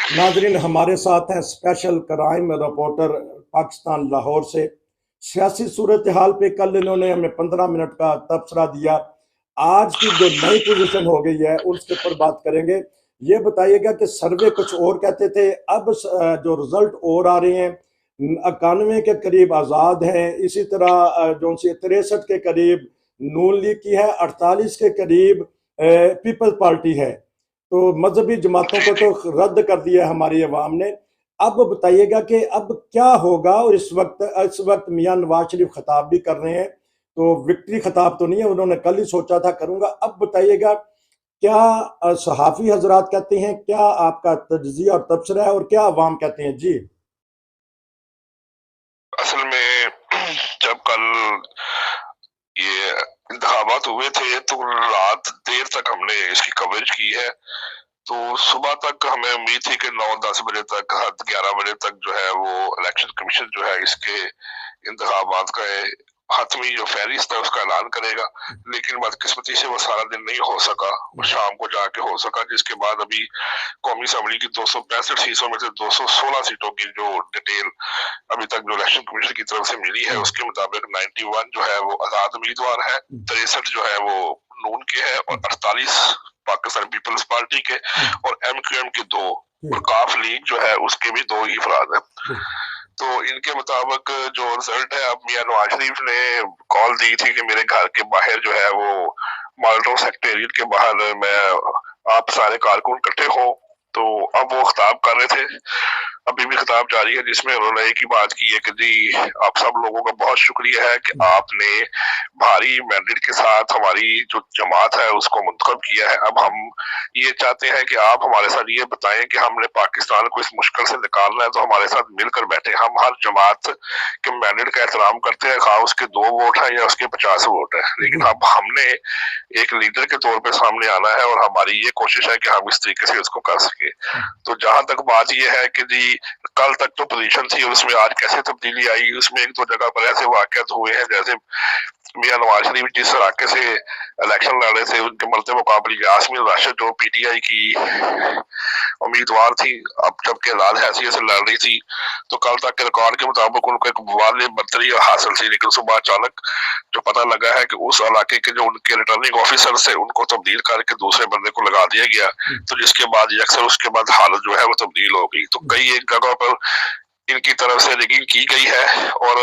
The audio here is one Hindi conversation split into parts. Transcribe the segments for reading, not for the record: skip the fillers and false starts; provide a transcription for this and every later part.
नाजरीन, हमारे साथ हैं special crime reporter Pakistan Lahore से। सियासी सूरत हाल पे कल इन्होंने हमें 15 मिनट का तबसरा दिया। आज की जो नई पोजीशन हो गई है उसके ऊपर बात करेंगे। ये बताइएगा कि सर्वे कुछ और कहते थे, अब जो रिजल्ट और आ रहे हैं 91 के करीब आज़ाद हैं, इसी तरह जो 63 के करीब नून लीग की है, 48 के करीब पीपल्स पार्टी है। तो मजहबी जमातों जी को जी। तो रद्द कर दिया हमारी अवाम ने। अब बताइएगा कि अब क्या होगा। और इस वक्त मियां नवाज शरीफ खिताब भी कर रहे हैं, तो विक्ट्री खिताब तो नहीं है, उन्होंने कल ही सोचा था करूंगा। अब बताइएगा क्या सहाफ़ी हजरात कहते हैं, क्या आपका तज्जिया और तबसरा है, और क्या अवाम कहते हैं जी। असल में जब कल ये इंतखाबात हुए थे तो रात देर तक हमने इसकी कवरेज की है। तो सुबह तक हमें उम्मीद थी कि 9-10 बजे तक, हद 11 बजे तक जो है वो इलेक्शन कमीशन जो है इसके इंतखाबात का हतमी जो फहरिस्त है उसका ऐलान करेगा। लेकिन बदकिस्मती से वो सारा दिन नहीं हो सका, वो शाम को जाके हो सका, जिसके बाद अभी कौमी असम्बली की 265 सीटों में से 216 सीटों की जो डिटेल अभी तक जो इलेक्शन कमीशन की तरफ से मिली है उसके मुताबिक 91 जो है वो आजाद उम्मीदवार है, 63 जो है वो नून के है और 48 पाकिस्तान पीपल्स पार्टी के और MQM के 2 और काफ लीग जो है उसके भी 2 ही अफराद है। तो इनके मुताबिक जो रिजल्ट है, अब मियां नवाज शरीफ ने कॉल दी थी कि मेरे घर के बाहर जो है वो माल्टो सेक्रेटेरिएट के बाहर मैं आप सारे कारकुन इकट्ठे हो। तो अब वो खिताब कर रहे थे, अभी भी खिताब जारी है, जिसमें उन्होंने एक ही बात की है कि जी आप सब लोगों का बहुत शुक्रिया है कि आपने भारी मैंडेट के साथ हमारी जो जमात है उसको मुंतखब किया है। अब हम ये चाहते हैं कि आप हमारे साथ ये बताएं कि हमने पाकिस्तान को इस मुश्किल से निकालना है, तो हमारे साथ मिलकर बैठे। हम हर जमात के मैंडेट का एहतराम करते हैं, खा उसके 2 वोट है या उसके 50 वोट है, लेकिन अब हमने एक लीडर के तौर पे सामने आना है और हमारी ये कोशिश है कि हम इस तरीके से उसको कर सके। तो जहां तक बात ये है कि जी कल तक जो पोजीशन थी उसमें आज कैसे तब्दीली आई, उसमें 1-2 जगह पर ऐसे वाकयात हुए हैं, जैसे मियां नवाज शरीफ जिस इलाके से इलेक्शन लड़ रहे थे उनके मरते मुकाबले यास्मीन राशिद जो PTI की उम्मीदवार थी, अब जबकि लाल हैसियत से लड़ रही थी, तो कल तक के रिकॉर्ड के मुताबिक उनको एक वाले बर्तरी हासिल थी। लेकिन सुबह अचानक जो पता लगा है कि उस इलाके के जो उनके रिटर्निंग ऑफिसर से उनको तब्दील करके दूसरे बंदे को लगा दिया गया, तो जिसके बाद अक्सर उसके बाद हालत जो है वो तब्दील हो गई। तो कई एक जगह पर इनकी तरफ से रिगिंग की गई है और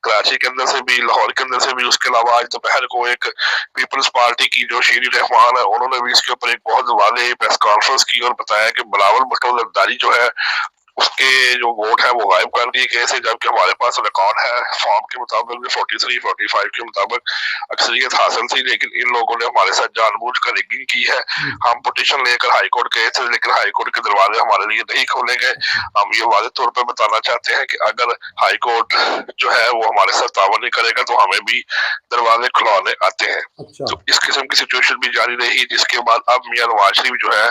कराची के अंदर से भी, लाहौर के अंदर से भी। उसके अलावा आज दोपहर को एक पीपल्स पार्टी की जो शीरी रहमान है उन्होंने भी इसके ऊपर एक बहुत वाले प्रेस कॉन्फ्रेंस की और बताया कि बिलावल भुट्टो जरदारी जो है उसके जो वोट है वो गायब कर दिए गए थे, जबकि हमारे पास रिकॉर्ड है फॉर्म के मुताबिक भी 43-45 के मुताबिक अक्सरियत हासिल थी। लेकिन इन लोगों ने हमारे साथ जानबूझकर रिगिंग की है। हम पिटीशन लेकर हाईकोर्ट गए थे, लेकिन हाईकोर्ट के दरवाजे हमारे लिए नहीं खोले गए। हम ये वादे तौर पर बताना चाहते हैं कि अगर हाईकोर्ट जो है वो हमारे साथ तावन नहीं करेगा तो हमें भी दरवाजे खुलवाने आते हैं। अच्छा। तो इस किस्म की सिचुएशन भी जारी रही, जिसके बाद अब मियां नवाज शरीफ जो है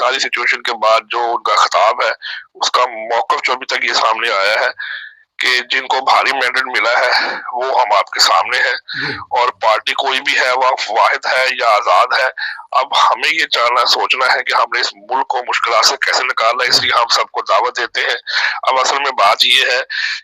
सारी सिचुएशन के बाद जो उनका खिताब है उसका मौकफ जो अभी तक ये सामने आया है कि जिनको भारी मैंडेट मिला है वो हम आपके सामने है और पार्टी कोई भी है वह वाहिद है या आजाद है। अब हमें ये जानना सोचना है कि हमने इस मुल्क को मुश्किल से कैसे निकालना है, इसलिए हम सबको दावत देते हैं। अब असल में बात ये है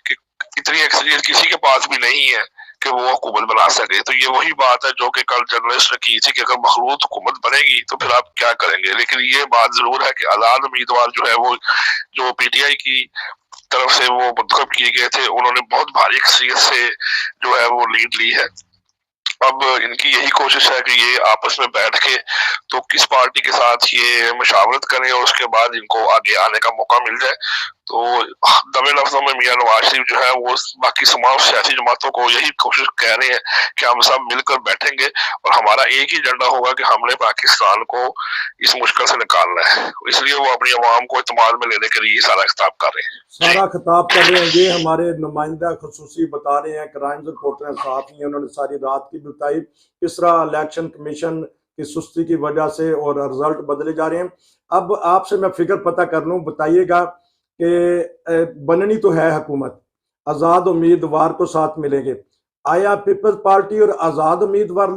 कि इतनी अक्सरियत किसी के पास भी नहीं है कि वो हुकूमत बना सके। तो ये वही बात है जो कि कल जर्नलिस्ट ने की थी कि अगर मखलूत हुकूमत बनेगी तो फिर आप क्या करेंगे। लेकिन ये बात जरूर है कि आजाद उम्मीदवार जो है वो जो PTI की तरफ से वो मुंतखब किए गए थे उन्होंने बहुत भारी अक्सरियत से जो है वो लीड ली है। अब इनकी यही कोशिश है कि ये आपस में बैठ के तो किस पार्टी के साथ ये मशावरत करें और उसके बाद इनको आगे आने का मौका मिल जाए। तो दबे लफ्जों में मियां नवाज शरीफ जो है वो बाकी तमाम सियासी जमातों को यही कोशिश कह रहे हैं कि हम सब मिलकर बैठेंगे और हमारा एक ही एजेंडा होगा कि हमने पाकिस्तान को इस मुश्किल से निकालना है। इसलिए वो अपनी अवाम को इत्मीनान में लेने के लिए सारा खिताब कर रहे हैं। सारा खिताब कर रहे हैं। ये हमारे नुमाइंदा खसूसी बता रहे हैं, क्राइम रिपोर्टर साहब हैं, उन्होंने सारी रात की बताई किस तरह इलेक्शन कमीशन की सुस्ती की वजह से और रिजल्ट बदले जा रहे हैं। अब आपसे मैं फिक्र पता कर लूँ, बताइएगा कि बननी तो है हुकूमत, आज़ाद उम्मीदवार को साथ मिलेंगे। आया पीपल्स पार्टी और आज़ाद उम्मीदवार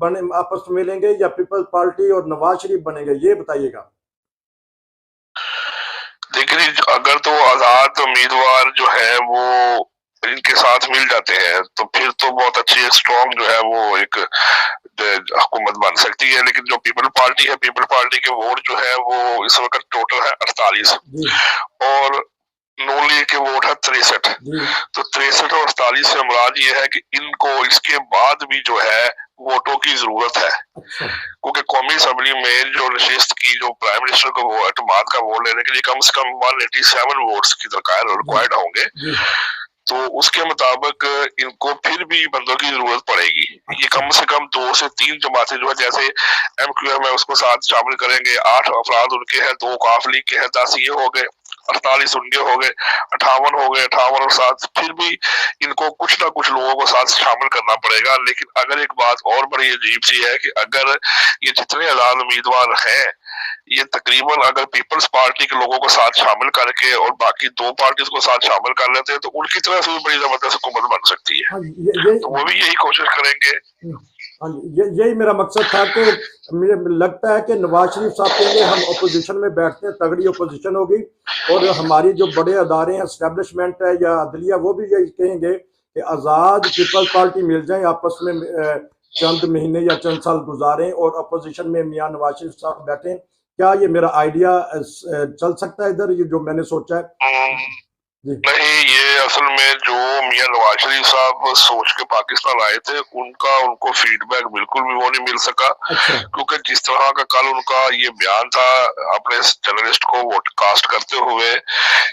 बने आपस में मिलेंगे या पीपल्स पार्टी और नवाज शरीफ बनेंगे, ये बताइएगा। लेकिन अगर तो आजाद उम्मीदवार जो है वो इनके साथ मिल जाते हैं तो फिर तो बहुत अच्छी स्ट्रॉन्ग जो है वो एक हुकूमत बन सकती है। लेकिन जो पीपल पार्टी है, पीपल पार्टी के वोट जो है वो इस वक्त टोटल है 48 और नून लीग के वोट है 63। तो 63 और 48 से मुराद ये है कि इनको इसके बाद भी जो है वोटों की जरूरत है। क्योंकि कौमी असम्बली में जो नशिस्त की जो प्राइम मिनिस्टर को वो एतमाद का वोट लेने के लिए कम से कम 187 वोट्स की दरकार रिक्वायर्ड होंगे। तो उसके मुताबिक इनको फिर भी बंदों की जरूरत पड़ेगी। ये कम से कम 2 से 3 जमातें जो है, जैसे MQM है उसको साथ शामिल करेंगे, 8 अफराद उनके हैं, 2 काफ लीग के हैं, 10 ये हो गए, 48 उनके हो गए, 58 हो गए, 58 और 7 फिर भी इनको कुछ ना कुछ लोगों को साथ शामिल करना पड़ेगा। लेकिन अगर एक बात और बड़ी अजीब सी है कि अगर ये जितने आजाद उम्मीदवार हैं ये तकरीबन अगर पीपल्स पार्टी के लोगों को साथ शामिल करके और बाकी 2 पार्टीज को साथ शामिल कर लेते हैं तो उनकी तरफ से भी बड़ी जबरदस्त हुकूमत बन सकती है। तो वो भी यही कोशिश करेंगे। हाँ जी, यही मेरा मकसद था कि मुझे लगता है कि नवाज शरीफ साहब कहेंगे हम अपोजिशन में बैठते हैं, तगड़ी अपोजिशन होगी और हमारी जो बड़े अदारे हैं, एस्टेब्लिशमेंट है या अदलिया, वो भी यही कहेंगे कि आज़ाद पीपल्स पार्टी मिल जाए, आपस में चंद महीने या चंद साल गुजारें और अपोजिशन में मियां नवाज शरीफ साहब बैठें। क्या ये मेरा आइडिया चल सकता है इधर, ये जो मैंने सोचा है? नहीं, ये असल में जो मियां नवाज शरीफ साहब सोच के पाकिस्तान आए थे उनको फीडबैक बिल्कुल भी वो नहीं मिल सका। क्योंकि जिस तरह का कल उनका ये बयान था अपने जर्नलिस्ट को वोट कास्ट करते हुए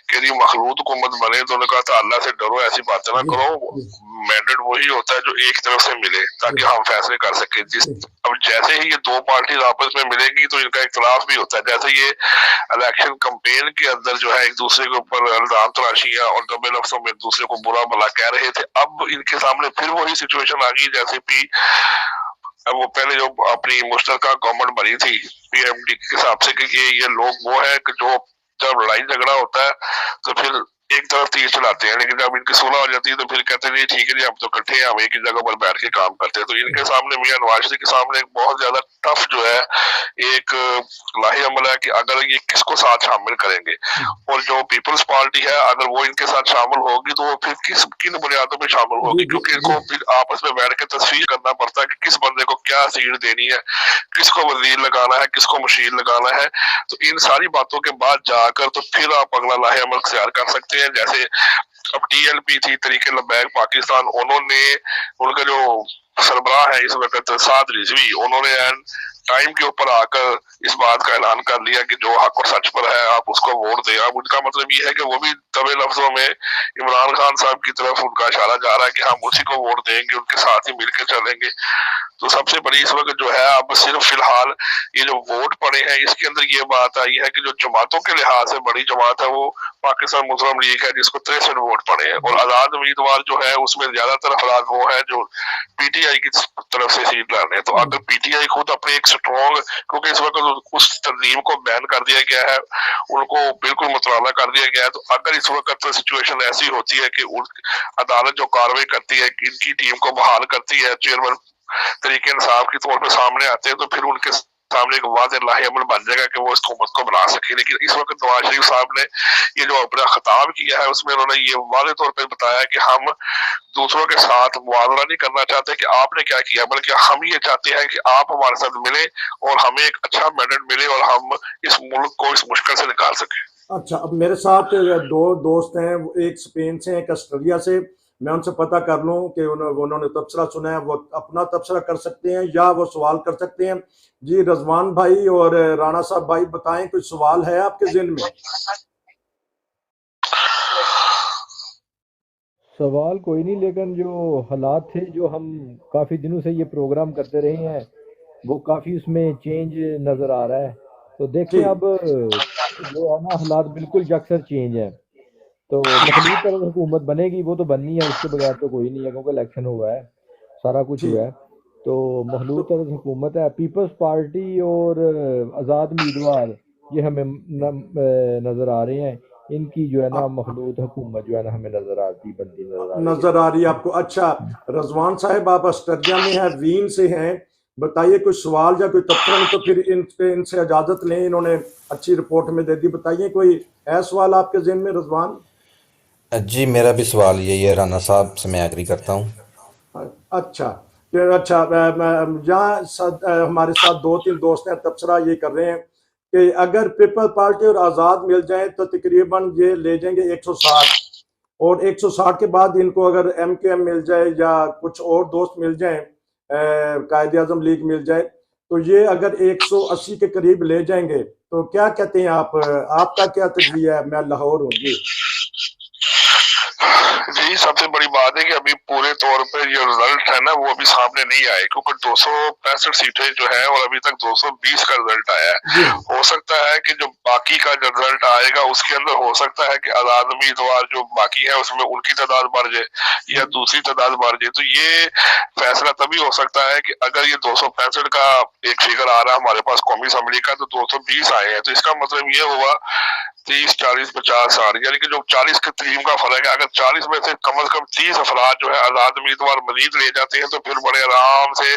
कि जी मखलूत हुकूमत बने, तो उन्होंने कहा था अल्लाह से डरो, ऐसी बातें ना करो, मैंडेट वही होता है जो एक तरफ से मिले ताकि हम फैसले कर सके। अब जैसे ही ये 2 पार्टी आपस में मिलेगी तो इनका इख्तलाफ भी होता है। जैसे ये इलेक्शन कैंपेन के अंदर जो है एक दूसरे के ऊपर इल्जाम तराशियां और दबे लफ्जों में एक दूसरे को बुरा भला कह रहे थे, अब इनके सामने फिर वही सिचुएशन आ गई जैसे भी अब वो पहले जो अपनी मुश्तरका गवर्नमेंट बनी थी PMD के हिसाब से कि ये लोग वो है कि जो जब लड़ाई झगड़ा होता है तो फिर एक तरफ तीर चलाते हैं, लेकिन जब इनकी सुलह हो जाती है तो फिर कहते हैं ठीक है जी हम तो इकट्ठे हैं, हम एक ही जगह पर बैठ के काम करते हैं। तो इनके सामने मियां नवाज शरीफ के सामने एक बहुत ज्यादा टफ जो है एक लाही अमल है कि अगर ये किसको साथ शामिल करेंगे और जो पीपल्स पार्टी है अगर वो इनके साथ शामिल होगी तो वो फिर किन बुनियादों पर शामिल होगी, क्योंकि इनको फिर आपस में बैठ के तस्वीर करना पड़ता है कि किस बंदे को क्या सीट देनी है, किसको वजीर लगाना है, किसको मुशीर लगाना है। तो इन सारी बातों के बाद जाकर तो फिर आप अगला लाहे अमल इख्तियार कर सकते हैं। जैसे अब TLP थी, तरीके लबैक पाकिस्तान, उन्होंने उनका जो सरबराह है इस वक्त साद रिजवी, उन्होंने टाइम के ऊपर आकर इस बात का ऐलान कर लिया कि जो हक और सच पर है आप उसको वोट दें। अब उनका मतलब ये है कि वो भी दबे लफ्जों में इमरान खान साहब की तरफ उनका इशारा जा रहा है कि हम उसी को वोट देंगे, उनके साथ ही मिलकर चलेंगे। तो सबसे बड़ी इस वक्त जो है अब सिर्फ फिलहाल ये जो वोट पड़े हैं इसके अंदर ये बात आई है कि जो जमातों के लिहाज से बड़ी जमात है वो पाकिस्तान मुस्लिम लीग है जिसको 63 वोट पड़े हैं और आजाद उम्मीदवार जो है उसमें ज्यादातर अफराद वो है जो PTI की तरफ से सीट ला रहे हैं। तो अगर PTI खुद अपने एक स्ट्रॉन्ग, क्योंकि इस वक्त उस तंजीम को बैन कर दिया गया है, उनको बिल्कुल मुतवाला कर दिया गया है, तो अगर इस वक्त सिचुएशन ऐसी होती है कि अदालत जो कार्रवाई करती है इनकी टीम को बहाल करती है, चेयरमैन तरीके इंसाफ के तौर पर सामने आते हैं, तो फिर उनके सामने एक वाज़ेह लाहे अमल बन जाएगा कि वो इस हुकूमत को बना सके। लेकिन इस वक्त नवाज शरीफ साहब ने ये जो अपना खिताब किया है उसमें उन्होंने ये वाज़ेह तौर पर बताया कि हम दूसरों के साथ मुआवजा नहीं करना चाहते कि आपने क्या किया, बल्कि हम ये चाहते हैं कि आप हमारे साथ मिले और हमें एक अच्छा मैंडेट मिले और हम इस मुल्क को इस मुश्किल से निकाल सके। अच्छा, अब मेरे साथ 2 दोस्त हैं, एक स्पेन से, एक ऑस्ट्रेलिया से। मैं उनसे पता कर लूं कि उन्होंने तबसरा सुना है, वो अपना तबसरा कर सकते हैं या वो सवाल कर सकते हैं। जी रजवान भाई और राणा साहब भाई बताएं, कोई सवाल है आपके ज़हन में? सवाल कोई नहीं, लेकिन जो हालात थे जो हम काफ़ी दिनों से ये प्रोग्राम करते रहे हैं वो काफ़ी उसमें चेंज नज़र आ रहा है। तो देखिए अब जो है ना हालात बिल्कुल यकसर चेंज है। तो मखलूत तरह हुकूमत बनेगी, वो तो बननी है, उसके बगैर तो कोई नहीं है, क्योंकि इलेक्शन हुआ है, सारा कुछ हुआ है। तो मखलूत तरह हुकूमत है। पीपल्स पार्टी और आज़ाद उम्मीदवार ये हमें नज़र आ रहे हैं, इनकी जो है ना मखलूत हुकूमत जो है ना हमें नज़र आती बनती नज़र आ रही है आपको। अच्छा रजवान साहब, आप ऑस्ट्रेलिया में हैं, वीन से हैं, बताइए कोई सवाल या कोई तबसरा, नहीं तो फिर इनसे इजाजत लें, इन्होंने अच्छी रिपोर्ट में दे दी। बताइए कोई है सवाल आपके ज़हन में रजवान? जी मेरा भी सवाल यही है राना साहब से, मैं एग्री करता हूँ। अच्छा, अच्छा, यहाँ हमारे साथ दो तीन दोस्त हैं, तबसरा ये कर रहे हैं कि अगर पीपल पार्टी और आज़ाद मिल जाए तो तकरीबन ये ले जाएंगे 160, और 160 के बाद इनको अगर MKM मिल जाए या कुछ और दोस्त मिल जाए, कायदे आज़म लीग मिल जाए, तो ये अगर 180 के करीब ले जाएंगे। तो क्या कहते हैं आप, आपका क्या तजज़िया है? मैं लाहौर हूँ जी। जी, सबसे बड़ी बात है कि अभी पूरे तौर पे ये रिजल्ट है ना वो अभी सामने नहीं आए, क्योंकि 265 सीटें जो है और अभी तक 220 का रिजल्ट आया है। हो सकता है कि जो बाकी का जो रिजल्ट आएगा उसके अंदर हो सकता है कि आजाद उम्मीदवार जो बाकी है उसमें उनकी तादाद बढ़ जाए या दूसरी तादाद बढ़ जाए। तो ये फैसला तभी हो सकता है कि अगर ये 265 का एक फिगर आ रहा है हमारे पास कौमी असम्बली का, तो 220 आए हैं, तो इसका मतलब ये हुआ 30, 40, 50, 60, यानी कि जो 40 के टीम का फर्क है, अगर 40 में से कम 30 अफराद जो है आजाद उम्मीदवार मजीद ले जाते हैं तो फिर बड़े आराम से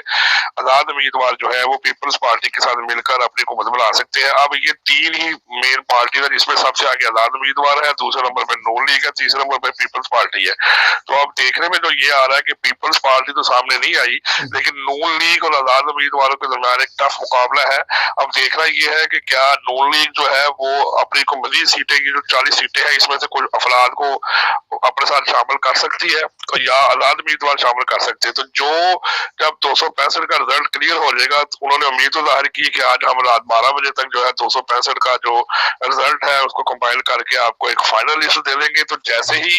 आजाद उम्मीदवार जो है वो पीपल्स पार्टी के साथ मिलकर अपनी हुकूमत बना सकते हैं। अब ये तीन ही मेन पार्टी है जिसमें सबसे आगे आजाद उम्मीदवार है, दूसरे नंबर पे नून लीग है, तीसरे नंबर पे पीपल्स पार्टी है। तो अब देखने में जो ये आ रहा है कि पीपल्स पार्टी तो सामने नहीं आई, लेकिन नून लीग और आजाद उम्मीदवारों के दरमियान एक टफ मुकाबला है। अब देखना ये है कि क्या नून लीग जो है वो अपनी को मजीद सीटें की जो 40 सीटें हैं इसमें से कुछ अफराद को अपने साथ शामिल कर सकती है तो या आजाद उम्मीदवार शामिल कर सकते हैं। तो जो जब 265 का रिजल्ट क्लियर हो जाएगा तो उन्होंने उम्मीद तो जाहिर की कि आज हम रात 12 बजे तक जो है 265 का जो रिजल्ट है उसको कंपाइल करके आपको एक फाइनल लिस्ट दे देंगे। तो जैसे ही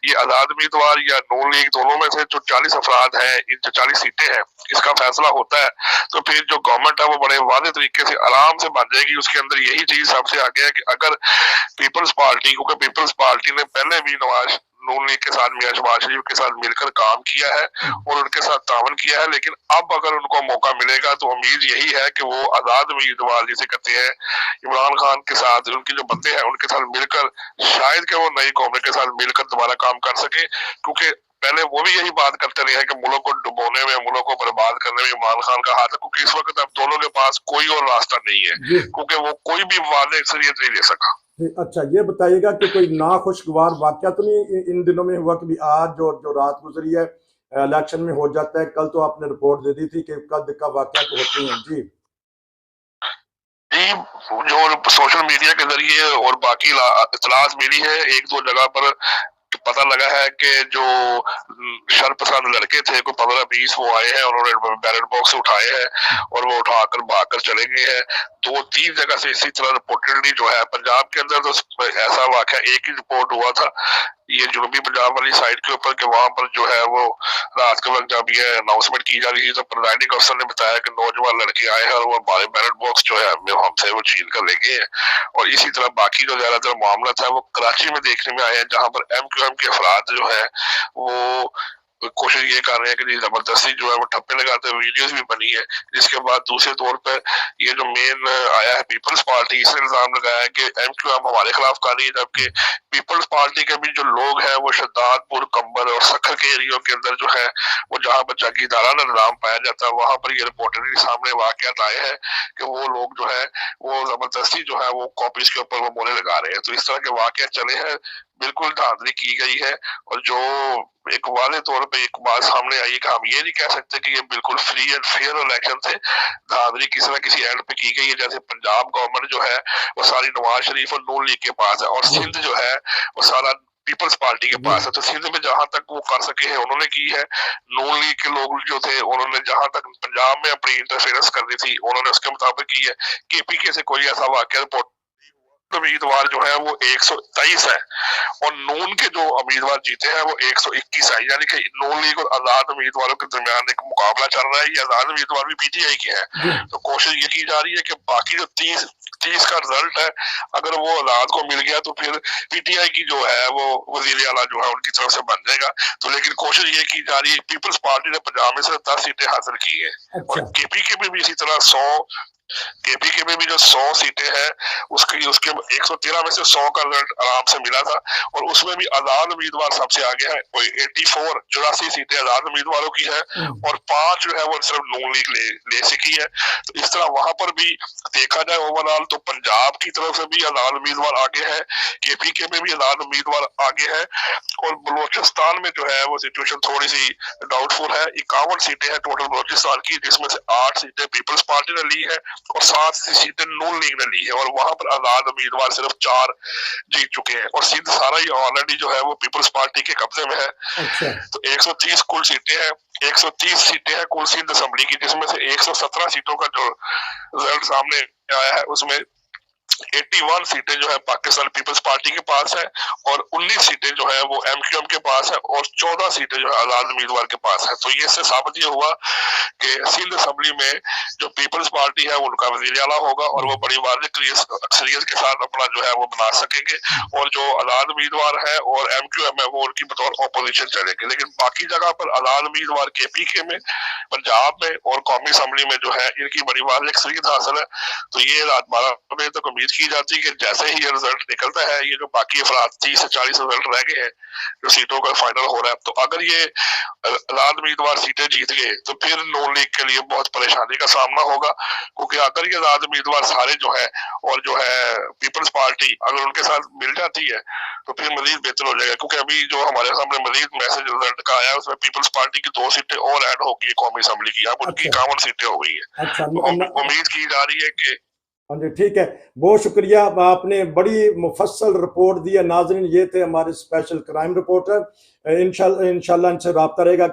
ये आजाद उम्मीदवार या नून लीग दोनों में से जो 40 अफराद हैं, इन जो 40 सीटें हैं, इसका फैसला होता है तो फिर जो गवर्नमेंट है वो बड़े वादे तरीके से आराम से बन जाएगी। उसके अंदर यही चीज सबसे आगे है कि अगर पीपल्स पार्टी, क्योंकि पीपल्स पार्टी ने पहले भी नवाज नून लीग के साथ मियां शहबाज शरीफ के साथ मिलकर काम किया है और उनके साथ तावन किया है, लेकिन अब अगर उनको मौका मिलेगा तो उम्मीद यही है कि वो आजाद उम्मीदवार जिसे कहते हैं इमरान खान के साथ उनके जो बंदे हैं उनके साथ मिलकर शायद कि वो नई कौम के साथ मिलकर दोबारा काम कर सके। क्योंकि पहले वो भी यही बात करते रहे हैं कि मुल्क को डुबोने में, मुल्क को बर्बाद करने में इमरान खान का हाथ है, क्योंकि इस वक्त अब दोनों के पास कोई और रास्ता नहीं है, क्योंकि वो कोई भी वादे अक्सरियत नहीं ले सका। अच्छा, ये बताइएगा कि कोई नाखुशगवार वाकया तो नहीं इन दिनों में हुआ कि भी आज और जो रात गुजरी है इलेक्शन में हो जाता है? कल तो आपने रिपोर्ट दे दी थी कि कद का वाकया तो होते हैं जी। जो सोशल मीडिया के जरिए और बाकी इतलात मिली है, एक दो जगह पर पता लगा है कि जो शरपसंद लड़के थे कोई 15-20 वो आए हैं, उन्होंने बैलेट बॉक्स उठाए हैं और वो उठाकर भागकर चले गए हैं। 2-3 जगह से इसी तरह रिपोर्टेडली जो है पंजाब के अंदर तो ऐसा वाकया एक ही रिपोर्ट हुआ था, ये जनूबी पंजाब वाली साइड के ऊपर, कि वहां पर जो है वो रात के वक्त जब ये अनाउंसमेंट की जा रही थी तो प्रिजाइडिंग अफसर ने बताया कि नौजवान लड़के आए हैं और वो हमारे बैलेट बॉक्स जो है हमसे वो छीन कर ले गए हैं। और इसी तरह बाकी जो ज्यादातर मामला था वो कराची में देखने में आया है, जहां पर MQM के अफराद जो है वो कोशिश ये कर रहे हैं कि जबरदस्ती जो है वो ठप्पे लगाते हुए वीडियोस भी बनी है। जिसके बाद दूसरे तौर पर ये जो मेन आया है पीपल्स पार्टी, इसने इल्जाम लगाया है कि MQM हमारे खिलाफ कर रही है, जबकि पीपल्स पार्टी के भी जो लोग हैं वो शहजादपुर, कंबल और सखर के एरियो के अंदर जो है वो जहाँ पर जागीरदाराना निजाम पाया जाता है वहां पर ये रिपोर्टरी सामने वाकयात आए हैं कि वो लोग जो है वो जबरदस्ती जो है वो कॉपीज के ऊपर वो बोले लगा रहे हैं। तो इस तरह के वाकयात चले हैं, बिल्कुल धांधली की गई है। और जो एक वाले तौर पे एक बात सामने आई कि हम ये नहीं कह सकते कि ये बिल्कुल फ्री एंड फेयर इलेक्शन थे, धांधली किसी न किसी एंड पे की गई है। जैसे पंजाब गवर्नमेंट जो है वो सारी नवाज शरीफ और नून लीग के पास है और सिंध जो है वो सारा पीपल्स पार्टी के पास है। तो सिंध में जहां तक वो कर सके हैं उन्होंने की है। नून लीग के लोग जो थे उन्होंने जहां तक पंजाब में अपनी इंटरफेरेंस करनी थी उन्होंने उसके मुताबिक की है। KPK से कोई ऐसा वाकया रिपोर्ट उम्मीदवार जो है वो 123 है और नून के जो उम्मीदवार जीते हैं वो 121 है, यानी कि नून लीग और आजाद उम्मीदवारों के दरमियान एक मुकाबला चल रहा है। ये आजाद उम्मीदवार भी PTI के हैं। तो कोशिश ये की जा रही है कि बाकी जो 30 का रिजल्ट है अगर वो आजाद को मिल गया तो फिर PTI की जो है वो वजीर आला जो है उनकी तरफ से बन जाएगा। तो लेकिन कोशिश ये की जा रही है, पीपल्स पार्टी ने पंजाब में से 10 सीटें हासिल की है और KPK में भी इसी तरह 100 केपीके में भी जो 100 सीटें हैं उसके 113 में से 100 का रिजल्ट आराम से मिला था, और उसमें भी आजाद उम्मीदवार सबसे आगे है। कोई 84 सीटें आजाद उम्मीदवारों की है, और 5 जो है वो सिर्फ नून लीग ले सकी है। तो इस तरह वहां पर भी देखा जाए ओवरऑल तो पंजाब की तरफ से भी आजाद उम्मीदवार आगे है, केपीके में भी आजाद उम्मीदवार आगे है, और बलोचिस्तान में जो है वो सिचुएशन थोड़ी सी डाउटफुल है। 51 सीटें हैं टोटल बलोचिस्तान की, जिसमें से 8 सीटें पीपल्स पार्टी ने ली है और 7 सीटें नून लीग ने ली है, और वहां पर आजाद उम्मीदवार सिर्फ 4 जीत चुके हैं, और सिंध सारा ही ऑलरेडी जो है वो पीपल्स पार्टी के कब्जे में है। अच्छा। तो 130 कुल सीटें हैं, 130 सीटें हैं कुल सिंध असेंबली की, जिसमें से 117 सीटों का जो रिजल्ट सामने आया है उसमें 81 सीटें जो है पाकिस्तान पीपल्स पार्टी के पास है, और 19 सीटें जो है वो एमक्यूएम के पास है, और 14 सीटें जो है आजाद उम्मीदवार के पास है। तो ये से साबित ये हुआ कि सिंध असेंबली में जो पीपल्स पार्टी है उनका वजीर आला होगा, और वो बड़ी वाज़ेह अक्सरियत के साथ अपना जो है वो बना सकेंगे, और जो आजाद उम्मीदवार है और एमक्यूएम है वो उनकी बतौर ऑपोजिशन चलेंगे। लेकिन बाकी जगह पर आजाद उम्मीदवार केपीके में, पंजाब में और कौमी असेंबली में जो है इनकी बड़ी वाज़ेह अक्सरियत हासिल है। तो ये रात 12 बजे तक उम्मीद की जाती है कि जैसे ही ये रिजल्ट निकलता है, ये जो बाकी अफराद 30 से 40 रिजल्ट रह गए हैं जो सीटों का फाइनल हो रहा है, तो अगर ये आजाद उम्मीदवार सीटें जीत गए तो फिर नून लीग के लिए बहुत परेशानी का सामना होगा, क्योंकि अगर ये आजाद उम्मीदवार सारे जो है और जो है पीपल्स पार्टी अगर उनके साथ मिल जाती है तो फिर मजीद बेहतर हो जाएगा। क्योंकि अभी जो हमारे सामने मजीद मैसेज रिजल्ट का आया है उसमें पीपल्स पार्टी की 2 सीटें और ऐड होगी कौमी असेंबली की, अब उनकी 51 सीटें हो गई है। अच्छा। तो उम्मीद की जा रही है कि हाँ जी, ठीक है, बहुत शुक्रिया, आपने बड़ी मुफस्सल रिपोर्ट दी है। नाज़रीन, ये थे हमारे स्पेशल क्राइम रिपोर्टर। इंशाल्लाह इनसे रब्ता रहेगा।